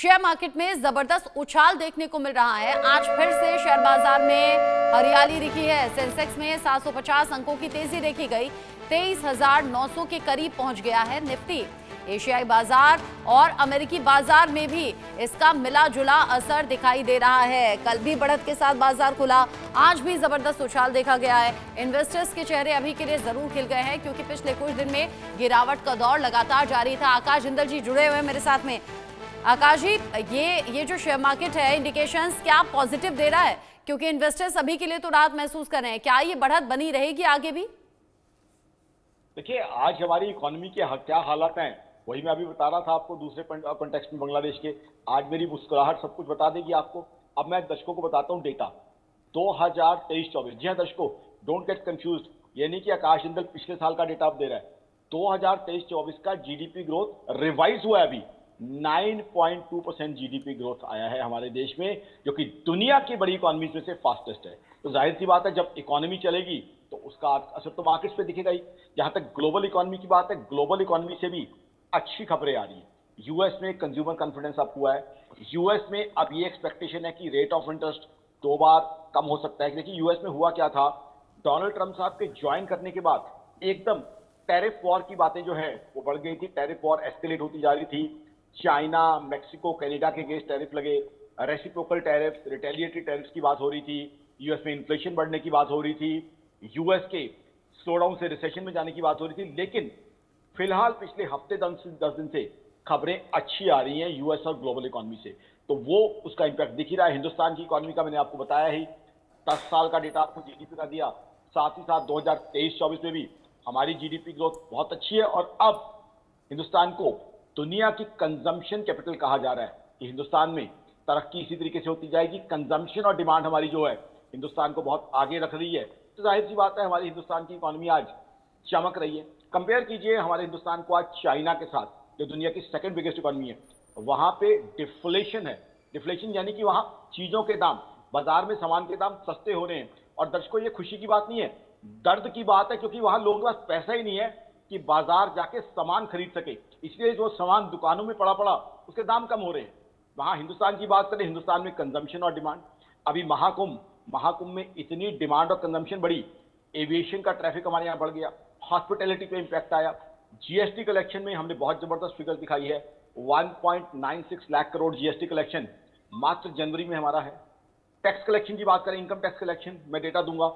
Share market में जबरदस्त उछाल देखने को मिल रहा है। आज फिर से शेयर बाजार में हरियाली दिखी है। सेंसेक्स में 750 अंकों की तेजी देखी गई। 23,900 के करीब पहुंच गया है निफ्टी। एशियाई बाजार और अमेरिकी बाजार में भी इसका मिला जुला असर दिखाई दे रहा है। कल भी बढ़त के साथ बाजार खुला, आज भी जबरदस्त उछाल देखा गया है। इन्वेस्टर्स के चेहरे अभी के लिए जरूर खिल गए हैं, क्योंकि पिछले कुछ दिन में गिरावट का दौर लगातार जारी था। आकाश जिंदल जी जुड़े हुए हैं मेरे साथ में। आकाश जी, ये जो शेयर मार्केट है, इंडिकेशंस क्या पॉजिटिव दे रहा है? क्योंकि इन्वेस्टर्स अभी के लिए तो राहत महसूस कर रहे हैं। क्या ये बढ़त बनी रहेगी आगे भी? देखिए, आज हमारी इकोनॉमी के क्या हालात हैं वही मैं अभी बता रहा था आपको दूसरे कॉन्टेक्स्ट में बांग्लादेश के। आज मेरी मुस्कुराहट सब कुछ बता देगी आपको। अब मैं दर्शकों को बताता हूँ डेटा 2023-24। जी हाँ दर्शकों, डोंट गेट कंफ्यूज्ड, यानी कि आकाश जिंदल पिछले साल का डेटा आप दे रहा है। 2023-24 का जीडीपी ग्रोथ रिवाइज हुआ है अभी। 9.2% जीडीपी ग्रोथ आया है हमारे देश में, जो कि दुनिया की बड़ी इकोनॉमीज में से फास्टेस्ट है। तो जाहिर सी बात है, जब इकोनॉमी चलेगी तो उसका असर तो मार्केट्स पे दिखेगा ही। जहां तक ग्लोबल इकोनॉमी की बात है, ग्लोबल इकोनॉमी से भी अच्छी खबरें आ रही है। यूएस में कंज्यूमर कॉन्फिडेंस अप हुआ है। यूएस में अब ये एक्सपेक्टेशन है कि रेट ऑफ इंटरेस्ट 2 बार कम हो सकता है। देखिए, यूएस में हुआ क्या था, डोनाल्ड ट्रंप साहब के ज्वाइन करने के बाद एकदम टैरिफ वॉर की बातें जो है वो बढ़ गई थी। टैरिफ वॉर एस्केलेट होती जा रही थी। चाइना, मैक्सिको, कनाडा के अगेंस्ट टैरिफ लगे, रेसिप्रोकल टैरिफ, रिटेलिएटरी टैरिफ की बात हो रही थी। यूएस में इन्फ्लेशन बढ़ने की बात हो रही थी। यूएस के स्लोडाउन से रिसेशन में जाने की बात हो रही थी। लेकिन फिलहाल पिछले हफ्ते 10 दिन से खबरें अच्छी आ रही हैं यूएस और ग्लोबल इकोनॉमी से। तो वो उसका इंपैक्ट दिख ही रहा है। हिंदुस्तान की इकोनॉमी का मैंने आपको बताया ही, 10 साल का डेटा आपको जीडीपी का दिया। साथ ही साथ 2023-24 में भी हमारी जीडीपी ग्रोथ बहुत अच्छी है। और अब हिंदुस्तान को दुनिया की कंजम्पशन कैपिटल कहा जा रहा है कि हिंदुस्तान में तरक्की इसी तरीके से होती जाएगी। कंजम्पशन और डिमांड हमारी जो है हिंदुस्तान को बहुत आगे रख रही है। तो जाहिर सी बात है, हमारी हिंदुस्तान की इकोनॉमी आज चमक रही है। कंपेयर कीजिए हमारे हिंदुस्तान को आज चाइना के साथ, जो दुनिया की सेकंड बिगेस्ट इकोनॉमी है। वहां पे डिफ्लेशन है। डिफ्लेशन यानी कि वहां चीजों के दाम, बाजार में सामान के दाम सस्ते हो रहे हैं। और दर्शकों, ये खुशी की बात नहीं है, दर्द की बात है, क्योंकि वहां लोगों के पास पैसा ही नहीं है कि बाजार जाके सामान खरीद सके। इसलिए जो सामान दुकानों में पड़ा उसके दाम कम हो रहे हैं। वहां हिंदुस्तान की बात करें, हिंदुस्तान में कंजम्पशन और डिमांड, अभी महाकुंभ में इतनी डिमांड और कंजम्पशन बढ़ी, एविएशन का ट्रैफिक हमारे यहाँ बढ़ गया, हॉस्पिटैलिटी पे इंपैक्ट आया। जीएसटी कलेक्शन में हमने बहुत जबरदस्त फिगर दिखाई है। 1.96 लाख करोड़ जीएसटी कलेक्शन मात्र जनवरी में हमारा है। टैक्स कलेक्शन की बात करें, इनकम टैक्स कलेक्शन मैं डेटा दूंगा।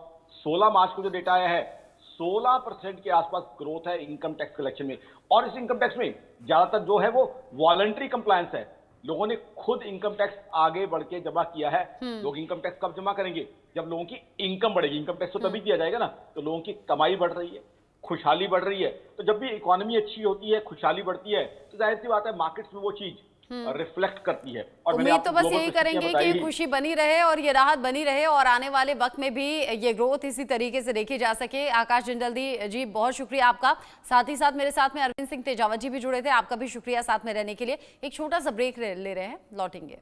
16 मार्च को जो डेटा आया है, 16% के आसपास ग्रोथ है इनकम टैक्स कलेक्शन में। और इस इनकम टैक्स में ज्यादातर जो है वो वॉलंटरी कंप्लायंस है। लोगों ने खुद इनकम टैक्स आगे बढ़ के जमा किया है। लोग इनकम टैक्स कब जमा करेंगे? जब लोगों की इनकम बढ़ेगी। इनकम टैक्स तो तभी दिया जाएगा ना। तो लोगों की कमाई बढ़ रही है, खुशहाली बढ़ रही है। तो जब भी इकोनॉमी अच्छी होती है, खुशहाली बढ़ती है, तो जाहिर सी बात है मार्केट्स में वो चीज रिफ्लेक्ट करती है। और उम्मीद तो बस यही करेंगे कि खुशी बनी रहे और ये राहत बनी रहे, और आने वाले वक्त में भी ये ग्रोथ इसी तरीके से देखी जा सके। आकाश जिंदल जी, बहुत शुक्रिया आपका। साथ ही साथ मेरे साथ में अरविंद सिंह तेजावत जी भी जुड़े थे, आपका भी शुक्रिया साथ में रहने के लिए। एक छोटा सा ब्रेक ले रहे हैं, लौटेंगे।